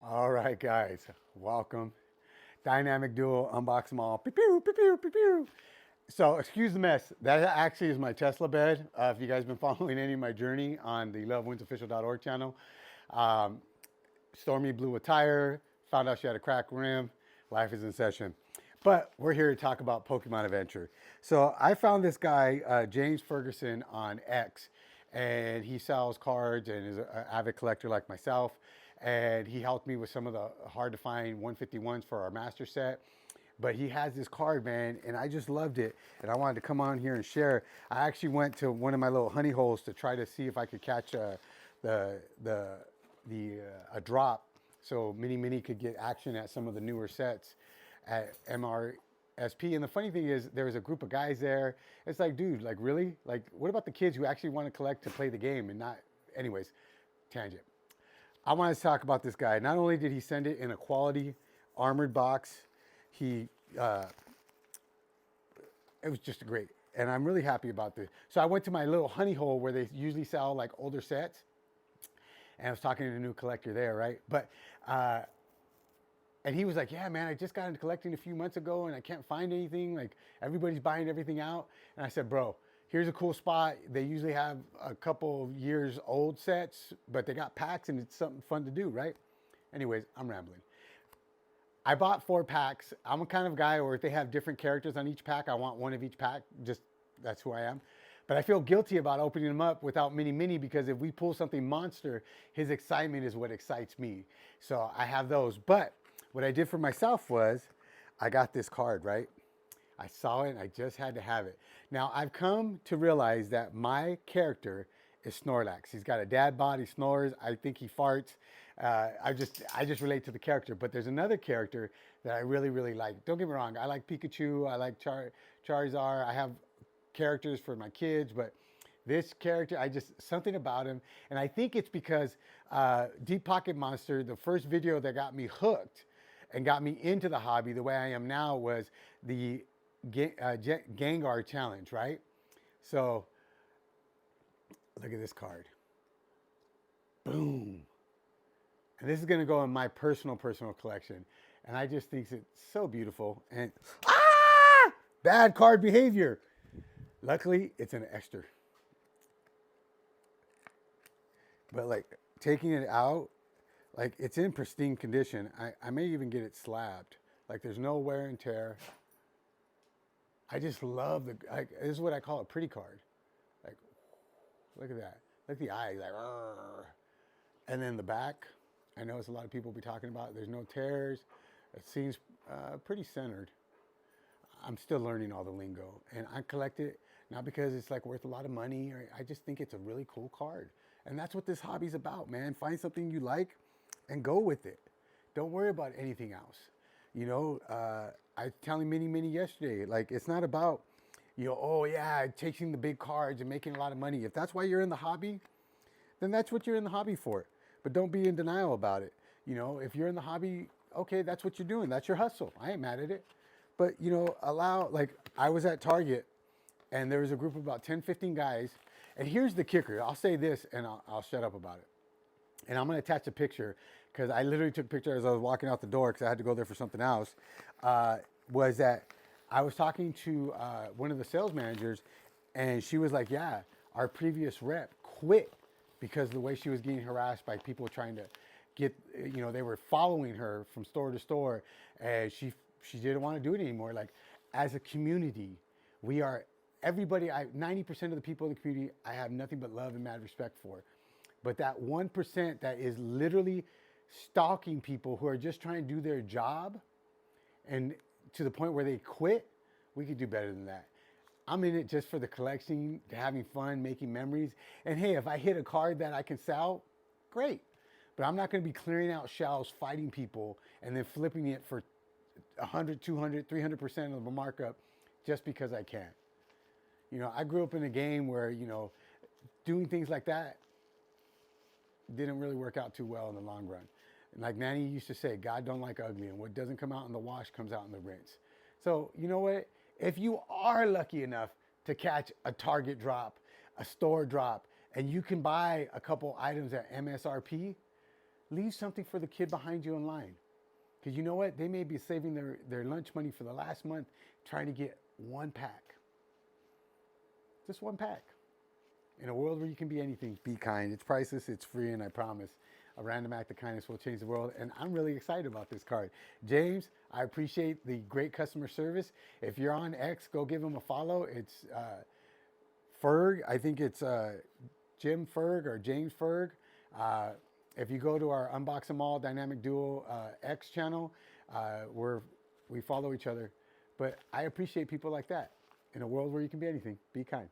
All right, guys, welcome. Dynamic duo, unbox them all. Pew, pew, pew, pew, pew, pew. So, excuse the mess. That actually is my Tesla bed. If you guys been following any of my journey on the lovewindsofficial.org channel, um, Stormy blew a tire, found out she had a cracked rim. Life is in session. But we're here to talk about Pokemon Adventure. So I found this guy, James Ferguson, on X, and he sells cards and is an avid collector like myself. And he helped me with some of the hard to find 151s for our master set. But he has this card, man, and I just loved it. And I wanted to come on here and share. I actually went to one of my little honey holes to try to see if I could catch the the a drop, so Mini could get action at some of the newer sets at MRSP. And the funny thing is, there was a group of guys there. It's like, dude, like really? Like, what about the kids who actually want to collect to play the game and not? Anyways, tangent. I want to talk about this guy. Not only did he send it in a quality armored box, he it was just great, and I'm really happy about this. So I went to my little honey hole where they usually sell like older sets, and I was talking to the new collector there, right? But and he was like, "Yeah, man, I just got into collecting a few months ago, and I can't find anything. Like everybody's buying everything out." And I said, "Bro, here's a cool spot. They usually have a couple of years old sets, but they got packs, and it's something fun to do, right?" Anyways, I'm rambling. I bought 4 packs. I'm a kind of guy where if they have different characters on each pack, I want one of each pack. Just that's who I am. But I feel guilty about opening them up without Mini because if we pull something monster, his excitement is what excites me. So I have those. But what I did for myself was I got this card, right? I saw it and I just had to have it. Now I've come to realize that my character is Snorlax. He's got a dad bod, he snores, I think he farts. I just relate to the character. But there's another character that I really like. Don't get me wrong, I like Pikachu, I like Charizard, I have characters for my kids, but this character, I just, something about him. And I think it's because Deep Pocket Monster, the first video that got me hooked and got me into the hobby the way I am now was the Gengar challenge, right? So look at this card. Boom. And this is going to go in my personal collection. And I just think it's so beautiful. And bad card behavior. Luckily, it's an Esther. But like taking it out, like it's in pristine condition. I may even get it slabbed. Like there's no wear and tear. I just love this is what I call a pretty card. Like, look at that. Look at the eyes, like, "Arr." And then the back, I know it's a lot of people will be talking about. There's no tears. It seems pretty centered. I'm still learning all the lingo, and I collect it not because it's like worth a lot of money. Or I just think it's a really cool card, and that's what this hobby's about, man. Find something you like, and go with it. Don't worry about anything else. You know, I was telling Mini yesterday, like it's not about, oh yeah, chasing the big cards and making a lot of money. If that's why you're in the hobby, then that's what you're in the hobby for. But don't be in denial about it. If you're in the hobby, okay, that's what you're doing. That's your hustle. I ain't mad at it. But, like I was at Target and there was a group of about 10, 15 guys. And here's the kicker. I'll say this and I'll shut up about it. And I'm going to attach a picture because I literally took a picture as I was walking out the door because I had to go there for something else. Was that I was talking to one of the sales managers and she was like, yeah, our previous rep quit because of the way she was getting harassed by people trying to get, they were following her from store to store, and she didn't want to do it anymore. Like, as a community, we are, everybody, 90% of the people in the community, I have nothing but love and mad respect for. But that 1% that is literally stalking people who are just trying to do their job and to the point where they quit, we could do better than that. I'm in it just for the collecting, having fun, making memories. And hey, if I hit a card that I can sell, great. But I'm not going to be clearing out shelves, fighting people, and then flipping it for 100, 200, 300% of a markup just because I can. I grew up in a game where, doing things like that didn't really work out too well in the long run. And like Nanny used to say, God don't like ugly, and what doesn't come out in the wash comes out in the rinse. So you know what? If you are lucky enough to catch a Target drop, a store drop, and you can buy a couple items at MSRP, leave something for the kid behind you in line. Because you know what? They may be saving their lunch money for the last month trying to get one pack. Just one pack. In a world where you can be anything, be kind. It's priceless, it's free, and I promise a random act of kindness will change the world. And I'm really excited about this card. James, I appreciate the great customer service. If you're on X, go give him a follow. It's Ferg. I think it's Jim Ferg or James Ferg. If you go to our Unbox Them All Dynamic Duo X channel, we follow each other. But I appreciate people like that. In a world where you can be anything, be kind.